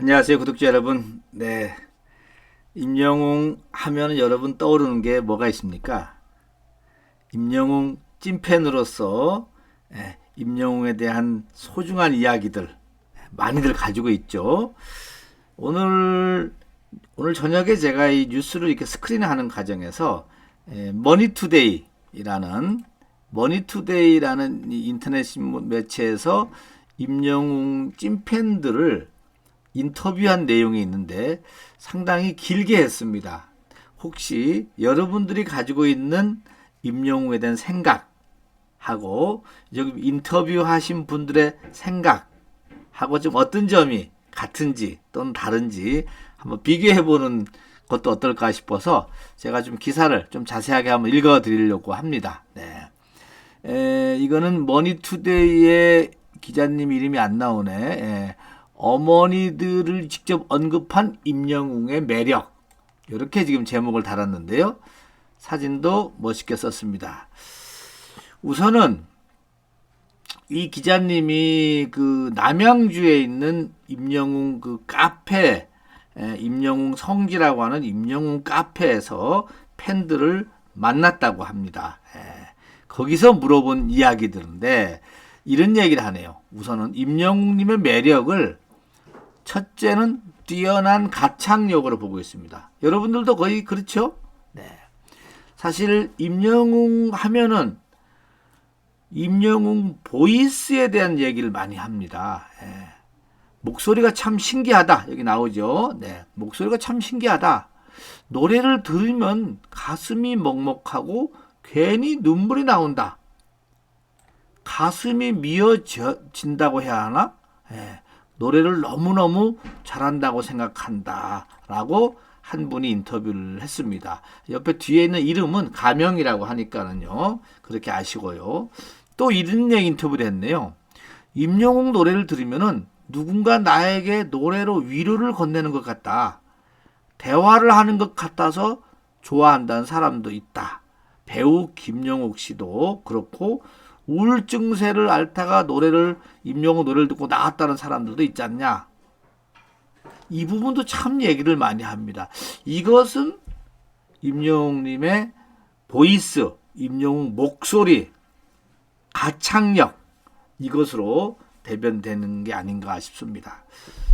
안녕하세요, 구독자 여러분. 네, 임영웅 하면 여러분 떠오르는 게 뭐가 있습니까? 임영웅 찐팬으로서 임영웅에 대한 소중한 이야기들 많이들 가지고 있죠. 오늘 저녁에 제가 이 뉴스를 이렇게 스크린하는 과정에서 머니투데이라는 이 인터넷 신문 매체에서 임영웅 찐팬들을 인터뷰한 내용이 있는데 상당히 길게 했습니다. 혹시 여러분들이 가지고 있는 임영웅에 대한 생각하고 여기 인터뷰하신 분들의 생각하고 좀 어떤 점이 같은지 또는 다른지 한번 비교해보는 것도 어떨까 싶어서 제가 좀 기사를 좀 자세하게 한번 읽어드리려고 합니다. 네. 이거는 머니투데이의 기자님 이름이 안 나오네. 어머니들을 직접 언급한 임영웅의 매력. 이렇게 지금 제목을 달았는데요. 사진도 멋있게 썼습니다. 우선은 이 기자님이 그 남양주에 있는 임영웅 그 카페, 임영웅 성지라고 하는 임영웅 카페에서 팬들을 만났다고 합니다. 거기서 물어본 이야기들인데 이런 얘기를 하네요. 우선은 임영웅님의 매력을 첫째는 뛰어난 가창력으로 보고 있습니다. 여러분들도 거의 그렇죠? 네. 사실 임영웅 하면은 임영웅 보이스에 대한 얘기를 많이 합니다. 목소리가 참 신기하다. 여기 나오죠. 네. 목소리가 참 신기하다. 노래를 들으면 가슴이 먹먹하고 괜히 눈물이 나온다. 가슴이 미어진다고 해야 하나? 노래를 너무너무 잘한다고 생각한다. 라고 한 분이 인터뷰를 했습니다. 옆에 뒤에 있는 이름은 가명이라고 하니까는요. 그렇게 아시고요. 또 이런 얘기 인터뷰를 했네요. 임영웅 노래를 들으면은 누군가 나에게 노래로 위로를 건네는 것 같다. 대화를 하는 것 같아서 좋아한다는 사람도 있다. 배우 김영욱 씨도 그렇고 우울증세를 앓다가 임영웅 노래를 듣고 나왔다는 사람들도 있지 않냐. 이 부분도 참 얘기를 많이 합니다. 이것은 임영웅님의 보이스, 임영웅 목소리, 가창력 이것으로 대변되는 게 아닌가 싶습니다.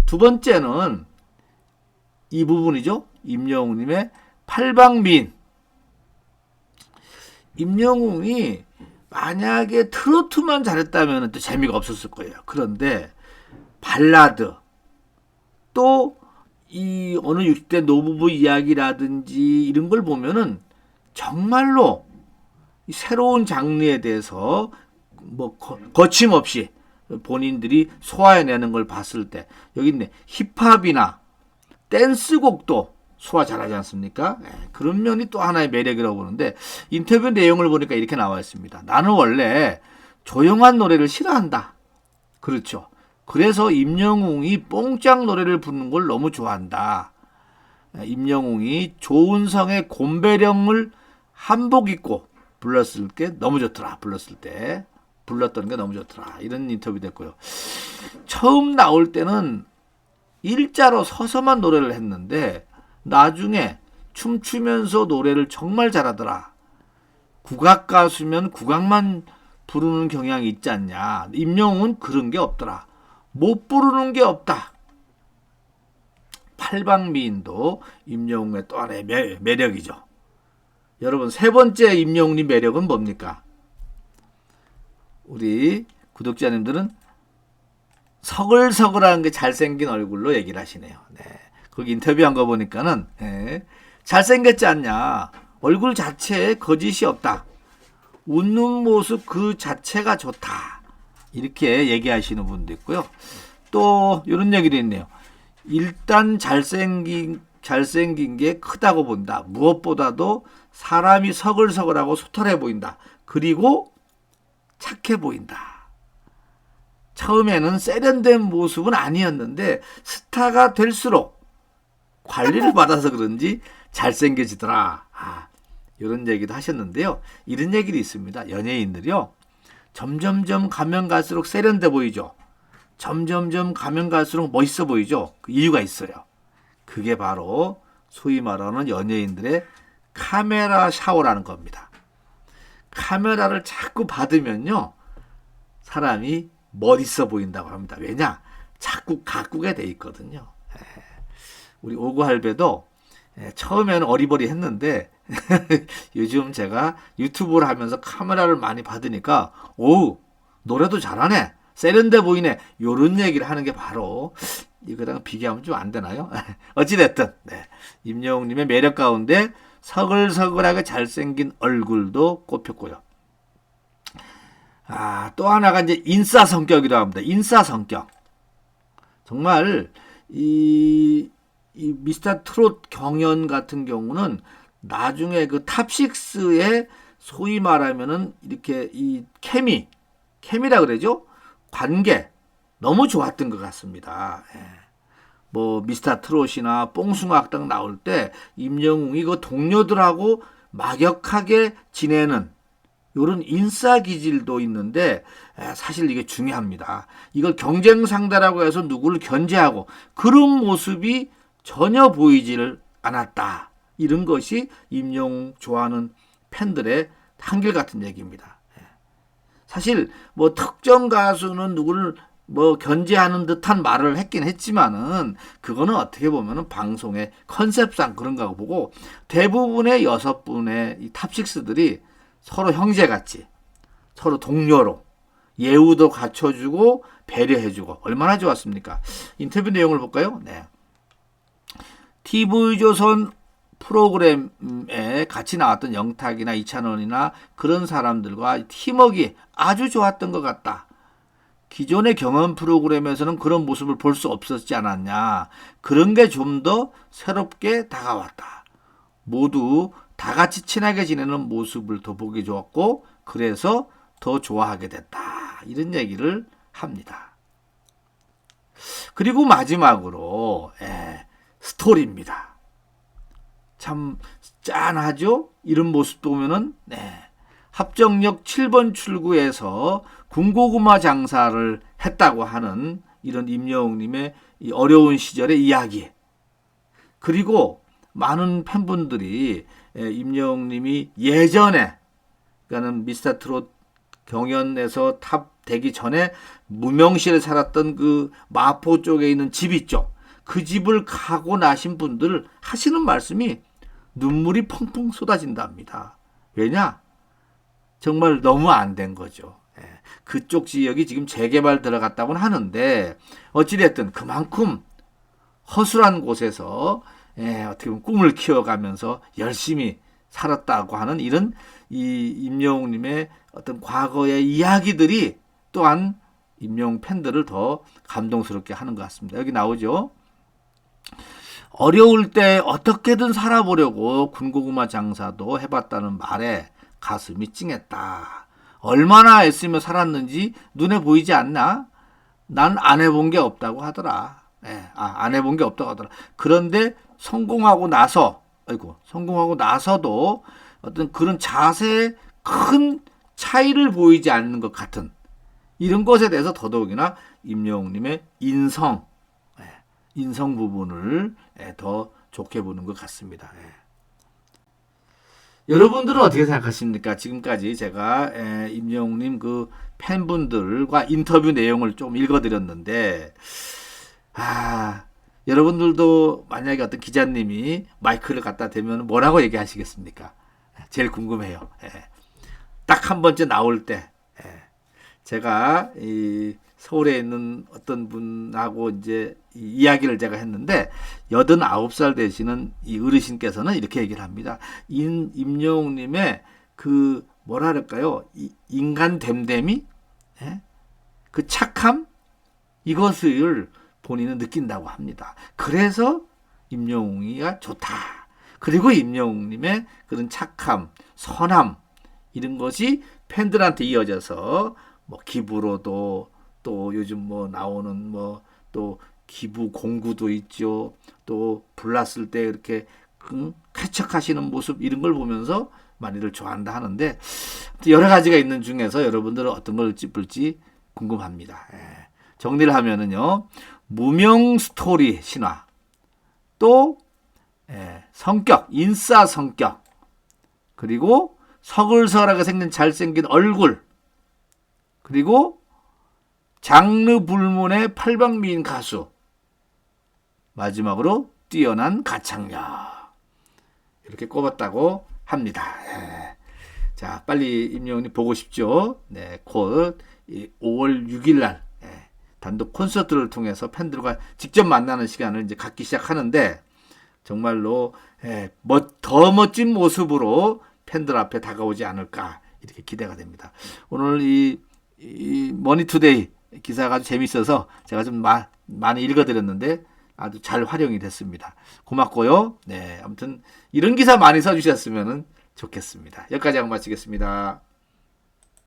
두 번째는 이 부분이죠. 임영웅님의 팔방미인. 임영웅이 만약에 트로트만 잘했다면 또 재미가 없었을 거예요. 그런데 발라드 또 이 어느 60대 노부부 이야기라든지 이런 걸 보면은 정말로 새로운 장르에 대해서 뭐 거침없이 본인들이 소화해내는 걸 봤을 때 여기 있네. 힙합이나 댄스곡도 소화 잘하지 않습니까? 그런 면이 또 하나의 매력이라고 보는데 인터뷰 내용을 보니까 이렇게 나와 있습니다. 나는 원래 조용한 노래를 싫어한다. 그렇죠. 그래서 임영웅이 뽕짝 노래를 부르는 걸 너무 좋아한다. 임영웅이 조은성의 곰배령을 한복 입고 불렀을 게 너무 좋더라. 불렀던 게 너무 좋더라. 이런 인터뷰 됐고요. 처음 나올 때는 일자로 서서만 노래를 했는데 나중에 춤추면서 노래를 정말 잘하더라. 국악 가수면 국악만 부르는 경향이 있지 않냐. 임영웅은 그런 게 없더라. 못 부르는 게 없다. 팔방미인도 임영웅의 또 하나의 매력이죠. 여러분 세 번째 임영웅의 매력은 뭡니까? 우리 구독자님들은 서글서글한 게 잘생긴 얼굴로 얘기를 하시네요. 네. 거기 인터뷰한 거 보니까는 잘생겼지 않냐. 얼굴 자체에 거짓이 없다. 웃는 모습 그 자체가 좋다. 이렇게 얘기하시는 분도 있고요. 또 이런 얘기도 있네요. 일단 잘생긴 게 크다고 본다. 무엇보다도 사람이 서글서글하고 소탈해 보인다. 그리고 착해 보인다. 처음에는 세련된 모습은 아니었는데 스타가 될수록 관리를 받아서 그런지 잘생겨지더라. 이런 얘기도 하셨는데요. 이런 얘기도 있습니다. 연예인들이요. 점점점 가면 갈수록 세련돼 보이죠. 점점점 가면 갈수록 멋있어 보이죠? 그 이유가 있어요. 그게 바로 소위 말하는 연예인들의 카메라 샤워라는 겁니다. 카메라를 자꾸 받으면요, 사람이 멋있어 보인다고 합니다. 왜냐? 자꾸 가꾸게 돼 있거든요. 우리 오구 할배도 처음에는 어리버리했는데 요즘 제가 유튜브를 하면서 카메라를 많이 받으니까 오우, 노래도 잘하네, 세련돼 보이네, 요런 얘기를 하는 게 바로 이거랑 비교하면 좀 안 되나요? 어찌됐든 임영웅님의 매력 가운데 서글서글하게 잘생긴 얼굴도 꼽혔고요. 또 하나가 이제 인싸 성격이라고 합니다. 인싸 성격. 정말 이 미스터 트롯 경연 같은 경우는 나중에 그 탑6의 소위 말하면은 이렇게 이 케미라 그러죠? 관계 너무 좋았던 것 같습니다. 뭐 미스터 트롯이나 뽕숭아학당 나올 때 임영웅이 그 동료들하고 막역하게 지내는 이런 인싸 기질도 있는데 사실 이게 중요합니다. 이걸 경쟁 상대라고 해서 누구를 견제하고 그런 모습이 전혀 보이질 않았다. 이런 것이 임영웅 좋아하는 팬들의 한결같은 얘기입니다. 사실 뭐 특정 가수는 누구를 뭐 견제하는 듯한 말을 했긴 했지만은 그거는 어떻게 보면은 방송의 컨셉상 그런가 보고 대부분의 6분의 이 탑6들이 서로 형제같이 서로 동료로 예우도 갖춰주고 배려해주고 얼마나 좋았습니까? 인터뷰 내용을 볼까요? TV조선 프로그램에 같이 나왔던 영탁이나 이찬원이나 그런 사람들과 팀워크가 아주 좋았던 것 같다. 기존의 경연 프로그램에서는 그런 모습을 볼 수 없었지 않았냐. 그런 게 좀 더 새롭게 다가왔다. 모두 다 같이 친하게 지내는 모습을 더 보기 좋았고 그래서 더 좋아하게 됐다. 이런 얘기를 합니다. 그리고 마지막으로 스토리입니다. 참 짠하죠? 이런 모습 보면은 합정역 7번 출구에서 군고구마 장사를 했다고 하는 이런 임영웅님의 이 어려운 시절의 이야기. 그리고 많은 팬분들이 임영웅님이 예전에 그러니까는 미스터 트롯 경연에서 탑 되기 전에 무명시에 살았던 그 마포 쪽에 있는 집 있죠. 그 집을 가고 나신 분들 하시는 말씀이 눈물이 펑펑 쏟아진답니다. 왜냐? 정말 너무 안 된 거죠. 그쪽 지역이 지금 재개발 들어갔다고는 하는데 어찌됐든 그만큼 허술한 곳에서 어떻게 보면 꿈을 키워가면서 열심히 살았다고 하는 이런 이 임영웅님의 어떤 과거의 이야기들이 또한 임영웅 팬들을 더 감동스럽게 하는 것 같습니다. 여기 나오죠. 어려울 때 어떻게든 살아보려고 군고구마 장사도 해봤다는 말에 가슴이 찡했다. 얼마나 애쓰며 살았는지 눈에 보이지 않나? 난 안 해본 게 없다고 하더라. 안 해본 게 없다고 하더라. 그런데 성공하고 나서도 어떤 그런 자세에 큰 차이를 보이지 않는 것 같은 이런 것에 대해서 더더욱이나 임영웅님의 인성 부분을 더 좋게 보는 것 같습니다. 여러분들은 어떻게 생각하십니까? 지금까지 제가 임영웅님 그 팬분들과 인터뷰 내용을 좀 읽어드렸는데 여러분들도 만약에 어떤 기자님이 마이크를 갖다 대면 뭐라고 얘기하시겠습니까? 제일 궁금해요. 딱 한 번째 나올 때 제가 이 서울에 있는 어떤 분하고 이제 이야기를 제가 했는데 89살 되시는 이 어르신께서는 이렇게 얘기를 합니다. 임영웅님의 그 뭐라 그럴까요? 인간 됨됨이, 그 착함 이것을 본인은 느낀다고 합니다. 그래서 임영웅이가 좋다. 그리고 임영웅님의 그런 착함, 선함 이런 것이 팬들한테 이어져서 뭐 기부로도 또 요즘 뭐 나오는 뭐 또 기부 공구도 있죠. 또 불났을 때 이렇게 쾌척하시는 모습 이런 걸 보면서 많이들 좋아한다 하는데 여러 가지가 있는 중에서 여러분들은 어떤 걸 찝을지 궁금합니다. 정리를 하면은요. 무명 스토리 신화, 또 성격, 인싸 성격, 그리고 서글서글하게 생긴 잘생긴 얼굴, 그리고 장르 불문의 팔방미인 가수, 마지막으로 뛰어난 가창력, 이렇게 꼽았다고 합니다. 자, 빨리 임영웅님 보고 싶죠? 네, 곧 5월 6일 날 단독 콘서트를 통해서 팬들과 직접 만나는 시간을 이제 갖기 시작하는데, 정말로 더 멋진 모습으로 팬들 앞에 다가오지 않을까, 이렇게 기대가 됩니다. 오늘 이 머니투데이 기사가 아주 재밌어서 제가 좀 많이 읽어드렸는데 아주 잘 활용이 됐습니다. 고맙고요. 네, 아무튼 이런 기사 많이 써주셨으면 좋겠습니다. 여기까지 하고 마치겠습니다.